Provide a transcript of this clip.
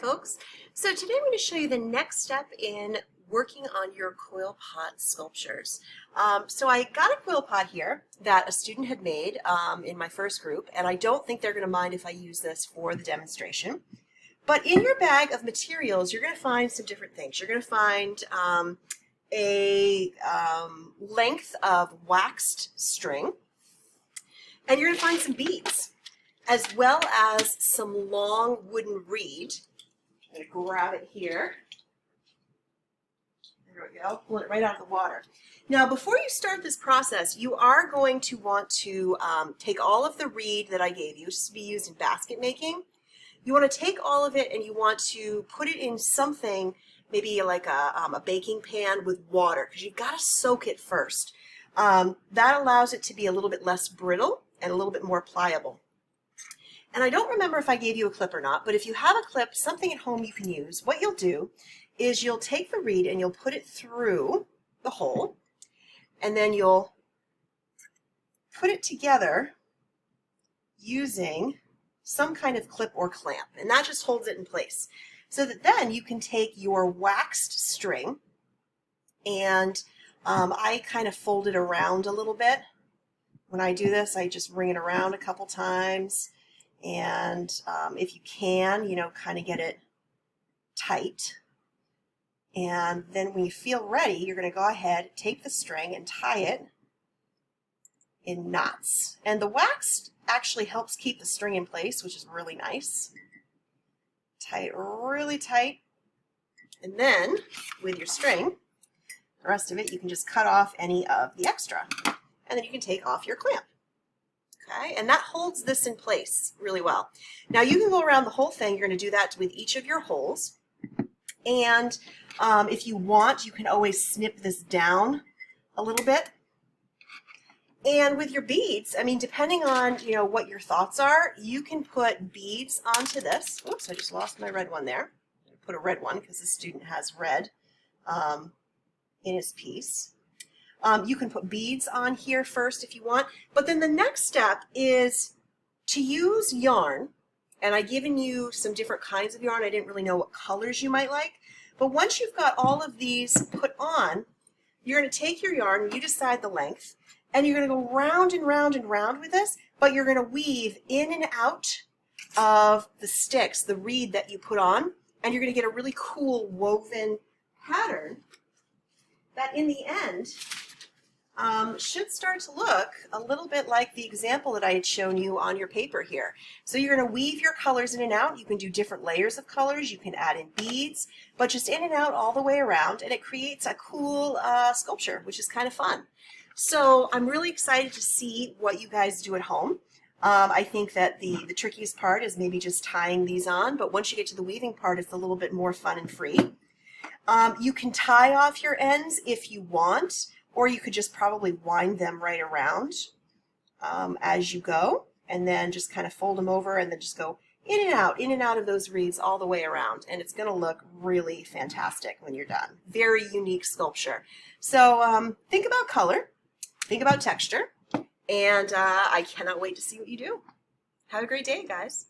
folks. So today I'm going to show you the next step in working on your coil pot sculptures. So I got a coil pot here that a student had made in my first group, and I don't think they're going to mind if I use this for the demonstration. But in your bag of materials, you're going to find some different things. You're going to find a length of waxed string, and you're going to find some beads, as well as some long wooden reed. I'm going to grab it here. There we go. Pull it right out of the water. Now, before you start this process, you are going to want to take all of the reed that I gave you, which is to be used in basket making. You want to take all of it and you want to put it in something, maybe like a baking pan with water, because you've got to soak it first. That allows it to be a little bit less brittle and a little bit more pliable. And I don't remember if I gave you a clip or not, but if you have a clip, something at home you can use, what you'll do is you'll take the reed and you'll put it through the hole, and then you'll put it together using some kind of clip or clamp, and that just holds it in place. So that then you can take your waxed string, and I kind of fold it around a little bit. When I do this, I just bring it around a couple times, and if you can, kind of get it tight. And then when you feel ready, you're going to go ahead, take the string and tie it in knots. And the wax actually helps keep the string in place, which is really nice. Tie it really tight. And then with your string, the rest of it, you can just cut off any of the extra. And then you can take off your clamp. Okay, and that holds this in place really well. Now you can go around the whole thing. You're going to do that with each of your holes. And if you want, you can always snip this down a little bit. And with your beads, I mean, depending on what your thoughts are, you can put beads onto this. Oops, I just lost my red one there. I put a red one because the student has red in his piece. You can put beads on here first if you want, but then the next step is to use yarn, and I've given you some different kinds of yarn. I didn't really know what colors you might like, but once you've got all of these put on, you're going to take your yarn, you decide the length, and you're going to go round and round and round with this, but you're going to weave in and out of the sticks, the reed that you put on, and you're going to get a really cool woven pattern that in the end should start to look a little bit like the example that I had shown you on your paper here. So you're going to weave your colors in and out. You can do different layers of colors. You can add in beads, but just in and out all the way around, and it creates a cool sculpture, which is kind of fun. So I'm really excited to see what you guys do at home. I think that the trickiest part is maybe just tying these on, but once you get to the weaving part, it's a little bit more fun and free. You can tie off your ends if you want, or you could just probably wind them right around as you go, and then just kind of fold them over and then just go in and out of those reeds all the way around, and it's going to look really fantastic when you're done. Very unique sculpture. So think about color, think about texture, and I cannot wait to see what you do. Have a great day, guys.